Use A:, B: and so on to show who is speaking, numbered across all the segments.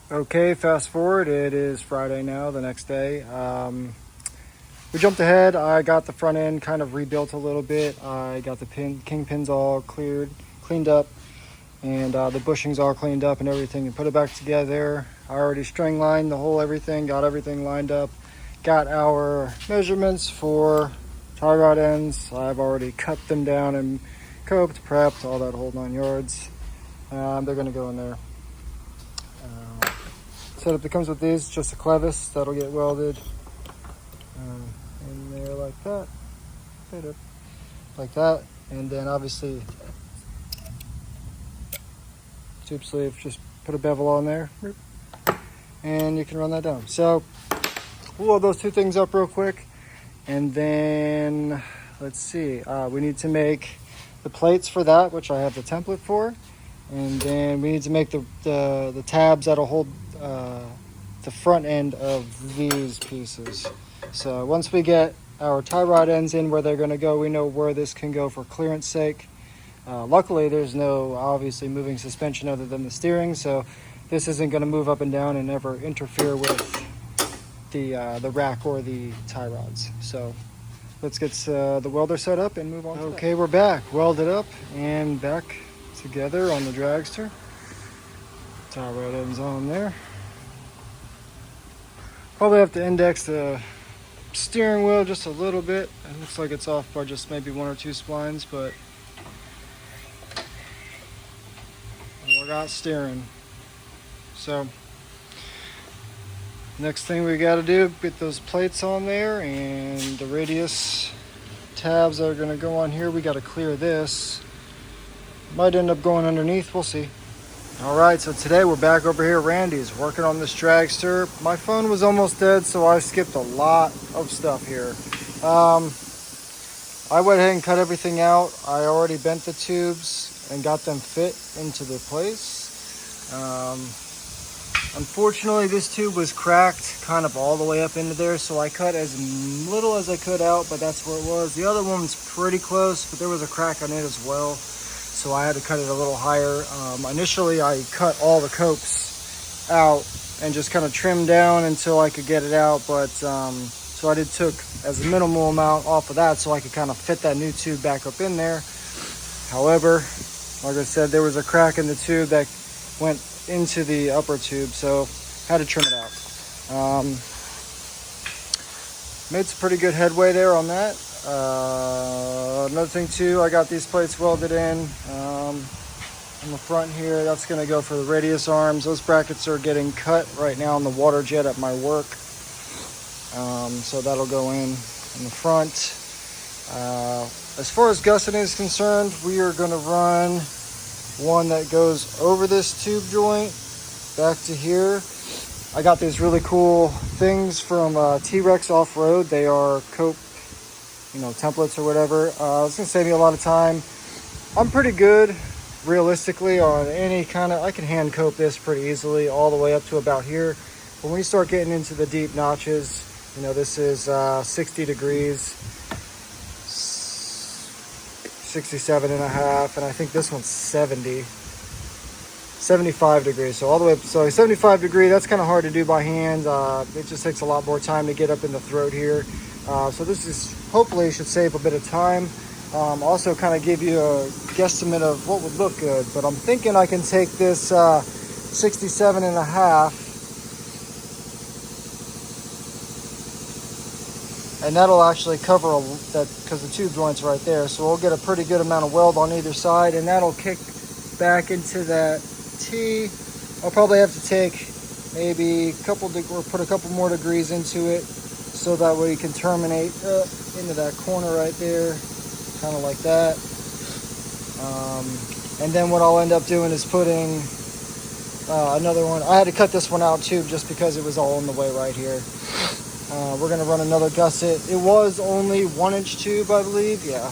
A: Okay, fast forward, it is Friday now, the next day. We jumped ahead. I got the front end kind of rebuilt a little bit. I got the kingpins all cleaned up, and the bushings all cleaned up and everything, and put it back together. I already string lined the whole everything, got everything lined up, got our measurements for tie rod ends. I've already cut them down and coped, prepped, all that whole 9 yards. They're going to go in there. Setup that comes with these, just a clevis that'll get welded in there like that, like that, and then obviously tube sleeve, just put a bevel on there and you can run that down. So we'll load those two things up real quick, and then let's see, we need to make the plates for that, which I have the template for, and then we need to make the tabs that'll hold the front end of these pieces. So once we get our tie rod ends in where they're going to go, we know where this can go for clearance sake. Luckily, there's no obviously moving suspension other than the steering, so this isn't going to move up and down and ever interfere with the rack or the tie rods. So let's get the welder set up and move on. Okay, we're back, welded up and back together on the Dragster. Tie rod ends on there. Probably have to index the steering wheel just a little bit. It looks like it's off by just maybe 1 or 2 splines, but we're not steering. So next thing we got to do, get those plates on there, and the radius tabs that are going to go on here, we got to clear this. Might end up going underneath, we'll see. All right, so today we're back over here at Randy's working on this Dragster. My phone was almost dead, so I skipped a lot of stuff here. I went ahead and cut everything out. I already bent the tubes and got them fit into the place. Unfortunately, this tube was cracked kind of all the way up into there, so I cut as little as I could out, but that's where it was. The other one's pretty close, but there was a crack on it as well, so I had to cut it a little higher. Initially, I cut all the copes out and just kind of trimmed down until I could get it out, but so I took as a minimal amount off of that so I could kind of fit that new tube back up in there. However, like I said, there was a crack in the tube that went into the upper tube, so had to trim it out. Made some pretty good headway there on that. Another thing too, I got these plates welded in on the front here. That's going to go for the radius arms. Those brackets are getting cut right now on the water jet at my work, so that'll go in the front. As far as gusseting is concerned, we are going to run one that goes over this tube joint back to here. I got these really cool things from T-Rex Off-Road. They are cope, templates or whatever. It's going to save me a lot of time. I'm pretty good, realistically, on any kind of, I can hand cope this pretty easily all the way up to about here. But when you start getting into the deep notches, this is 60 degrees, 67 and a half, and I think this one's 75 degrees. So all the way up, so 75 degree, that's kind of hard to do by hand. It just takes a lot more time to get up in the throat here. So this is, hopefully should save a bit of time. Also kind of give you a guesstimate of what would look good, but I'm thinking I can take this 67 and a half, and that'll actually cover that, because the tube joint's right there, so we'll get a pretty good amount of weld on either side, and that'll kick back into that T. I'll probably have to take maybe or put a couple more degrees into it, so that way you can terminate into that corner right there, kind of like that. And then what I'll end up doing is putting another one. I had to cut this one out too, just because it was all in the way right here. We're going to run another gusset. It was only 1-inch tube, I believe. Yeah,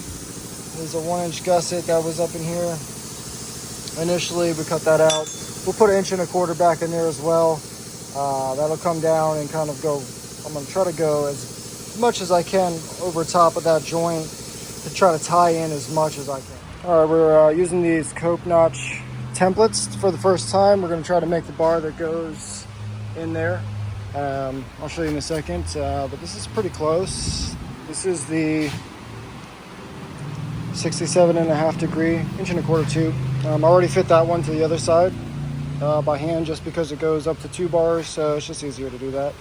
A: there's a 1-inch gusset that was up in here. Initially, we cut that out. We'll put 1.25 inches back in there as well. That'll come down and kind of go. I'm going to try to go as much as I can over top of that joint to try to tie in as much as I can. All right, we're using these cope notch templates for the first time. We're going to try to make the bar that goes in there. I'll show you in a second, but this is pretty close. This is the 67.5 degree, 1.25 tube. I already fit that one to the other side by hand just because it goes up to 2 bars, so it's just easier to do that.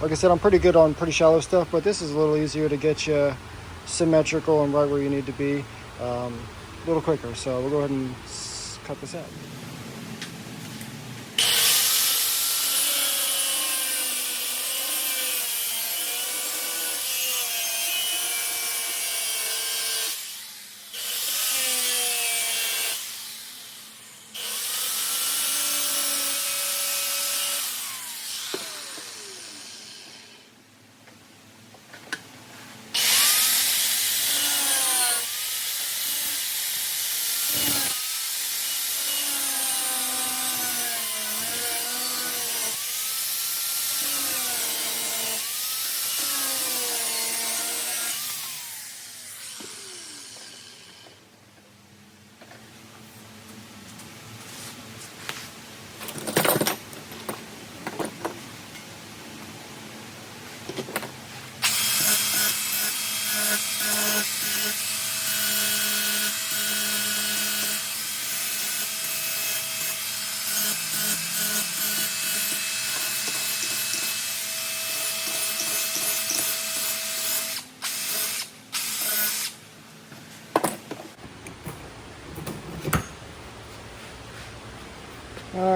A: Like I said, I'm pretty good on pretty shallow stuff, but this is a little easier to get you symmetrical and right where you need to be a little quicker. So we'll go ahead and cut this out.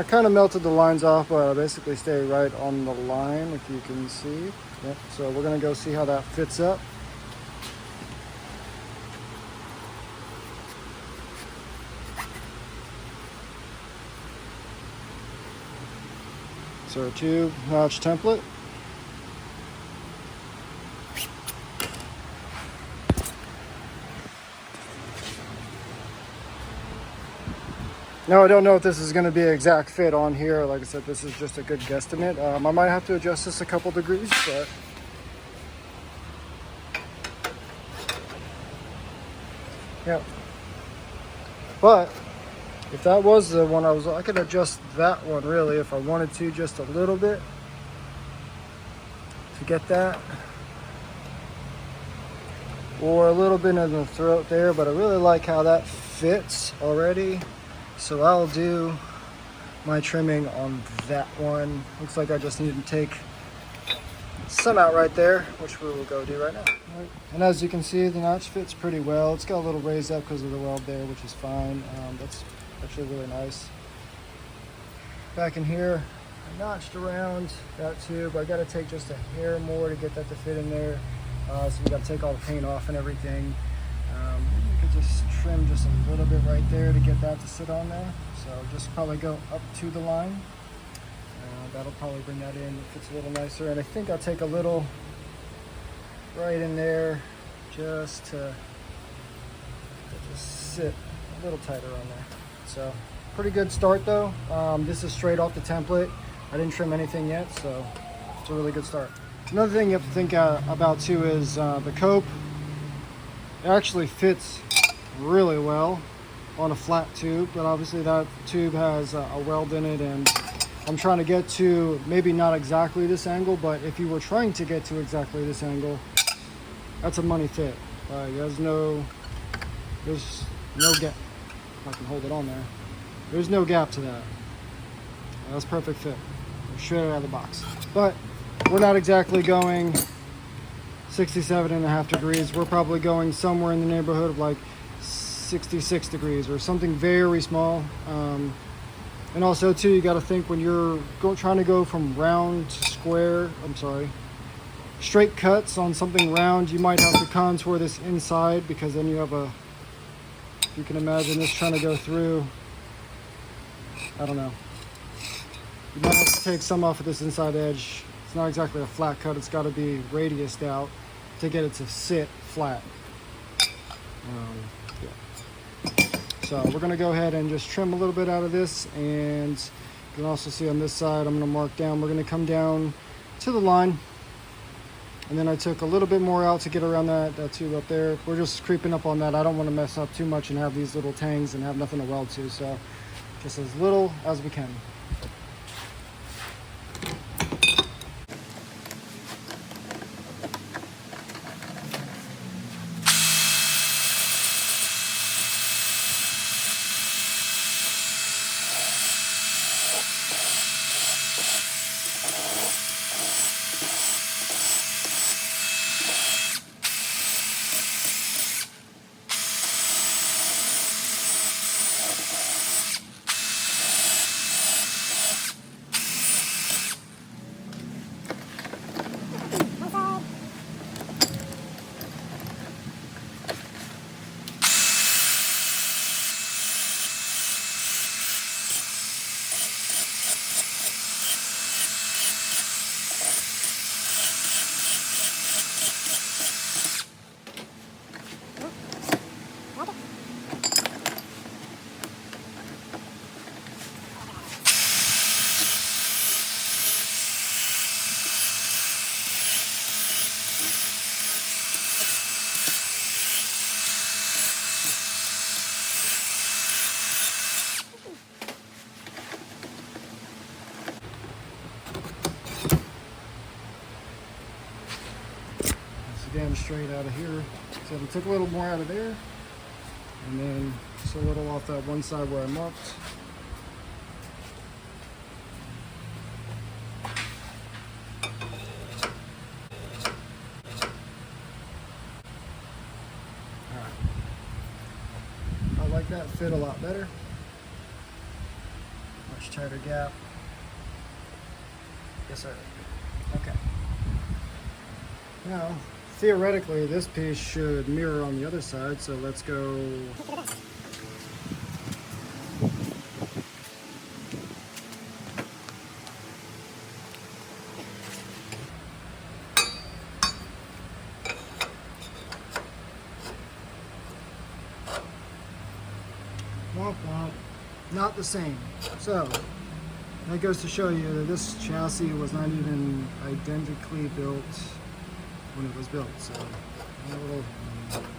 A: Kind of melted the lines off, but I basically stay right on the line, if you can see. Yep. So we're going to go see how that fits up. So our 2-notch template. Now, I don't know if this is going to be an exact fit on here. Like I said, this is just a good guesstimate. I might have to adjust this a couple degrees, but yeah. But if that was the one I could adjust that one really if I wanted to, just a little bit to get that, or a little bit in the throat there. But I really like how that fits already. So I'll do my trimming on that one. Looks like I just need to take some out right there, which we will go do right now. Right. And as you can see, the notch fits pretty well. It's got a little raised up because of the weld there, which is fine. That's actually really nice. Back in here, I notched around that tube. I got to take just a hair more to get that to fit in there. So we got to take all the paint off and everything. You could just trim just a little bit right there to get that to sit on there. So just probably go up to the line. That'll probably bring that in. It fits a little nicer. And I think I'll take a little right in there just to just sit a little tighter on there. So pretty good start though. This is straight off the template. I didn't trim anything yet, so it's a really good start. Another thing you have to think about too is the cope. It actually fits really well on a flat tube, but obviously that tube has a weld in it, and I'm trying to get to maybe not exactly this angle, but if you were trying to get to exactly this angle, that's a money fit. There's no gap. If I can hold it on there. There's no gap to that. That's perfect fit. Straight out of the box. But we're not exactly going 67.5 degrees. We're probably going somewhere in the neighborhood of like 66 degrees or something very small. And also too, you got to think when you're trying to go from round to square, straight cuts on something round, you might have to contour this inside, because then you have you can imagine this trying to go through, I don't know. You might have to take some off of this inside edge. It's not exactly a flat cut. It's got to be radiused out to get it to sit flat. So we're going to go ahead and just trim a little bit out of this, and you can also see on this side I'm going to mark down. We're going to come down to the line And then I took a little bit more out to get around that tube up there. We're just creeping up on that. I don't want to mess up too much and have these little tangs and have nothing to weld to. So just as little as we can. Again, straight out of here. So we took a little more out of there, and then just a little off that one side where I marked. Alright. I like that fit a lot better. Much tighter gap. Yes, sir. Okay. Now, theoretically, this piece should mirror on the other side, so let's go. Womp womp. Not the same. So, that goes to show you that this chassis was not even identically built when it was built. So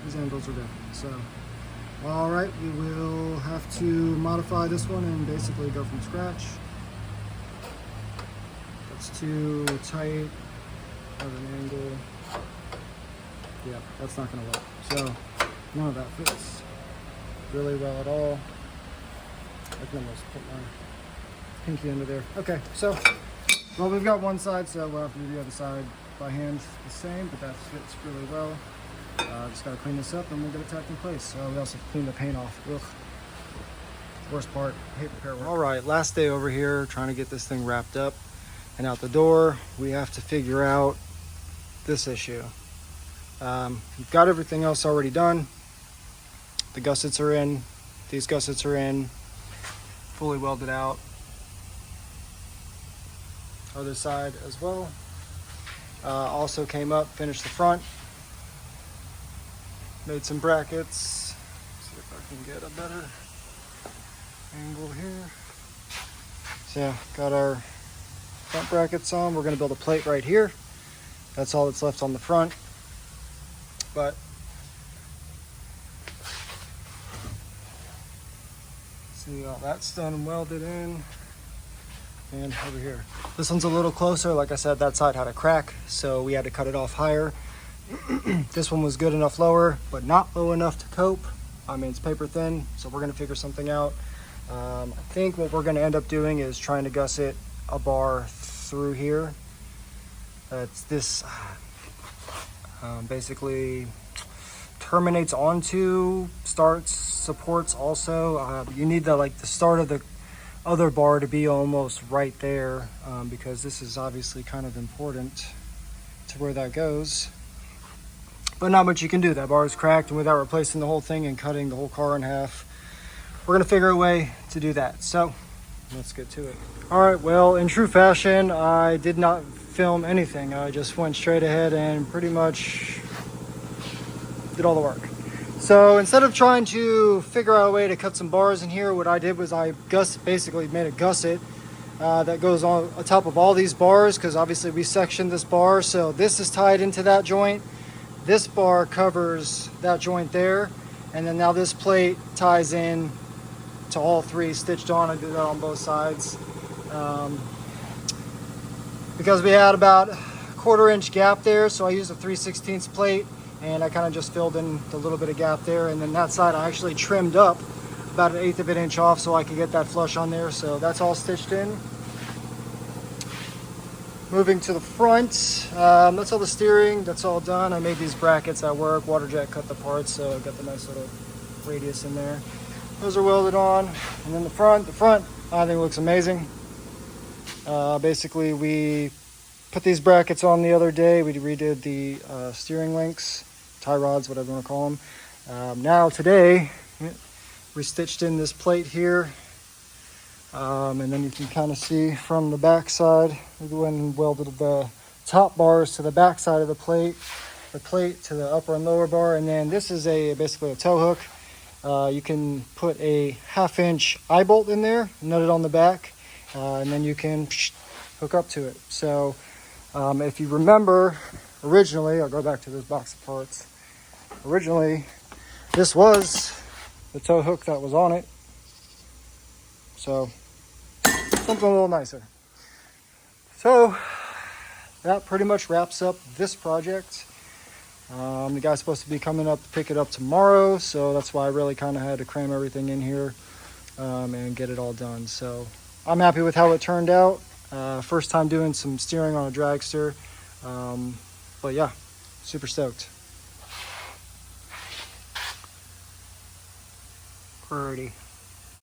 A: these handles are different. So all right, we will have to modify this one and basically go from scratch. That's too tight of an angle. Yeah, that's not going to work. So none of that fits really well at all. I can almost put my pinky under there. Okay, so well, we've got one side, so we'll have to do the other side by hand the same, but that fits really well. Just gotta clean this up and we'll get it tacked in place. So we also have to clean the paint off. Ugh. Worst part, hate repair work. All right, last day over here trying to get this thing wrapped up and out the door. We have to figure out this issue. We've got everything else already done. The gussets are in, these gussets are in, fully welded out. Other side as well. Also came up, finished the front, made some brackets. See if I can get a better angle here. So yeah, got our front brackets on. We're going to build a plate right here. That's all that's left on the front. But see all that's done and welded in. And over here, this one's a little closer. Like I said, that side had a crack, so we had to cut it off higher. This one was good enough lower, but not low enough to cope. I mean, it's paper thin, so we're gonna figure something out. I think what we're gonna end up doing is trying to gusset a bar through here. It's this basically terminates onto, starts, supports also. You need the start of the other bar to be almost right there, because this is obviously kind of important to where that goes. But not much you can do. That bar is cracked, and without replacing the whole thing and cutting the whole car in half, we're gonna figure a way to do that. So let's get to it. All right, well, in true fashion, I did not film anything. I just went straight ahead and pretty much did all the work. So instead of trying to figure out a way to cut some bars in here, what I did was I basically made a gusset that goes on top of all these bars, because obviously we sectioned this bar, so this is tied into that joint. This bar covers that joint there, and then now this plate ties in to all three stitched on. I did that on both sides because we had about a 1/4 inch gap there, so I used a 3/16 plate, and I kind of just filled in the little bit of gap there. And then that side I actually trimmed up about 1/8 of an inch off so I could get that flush on there. So that's all stitched in. Moving to the front, that's all the steering, that's all done. I made these brackets at work, water jet cut the parts, so I got the nice little radius in there. Those are welded on. And then the front I think looks amazing. Basically we put these brackets on the other day. We redid the steering links, tie rods, whatever you want to call them. Now today we stitched in this plate here. And then you can kind of see from the back side, we went and welded the top bars to the back side of the plate to the upper and lower bar. And then this is basically a tow hook. You can put a 1/2 inch eye bolt in there, nut it on the back, and then you can hook up to it. So if you remember, originally, I'll go back to this box of parts. Originally, this was the tow hook that was on it. So something a little nicer. So that pretty much wraps up this project. The guy's supposed to be coming up to pick it up tomorrow, so that's why I really kind of had to cram everything in here and get it all done. So I'm happy with how it turned out. First time doing some steering on a dragster, but yeah, super stoked. Pretty.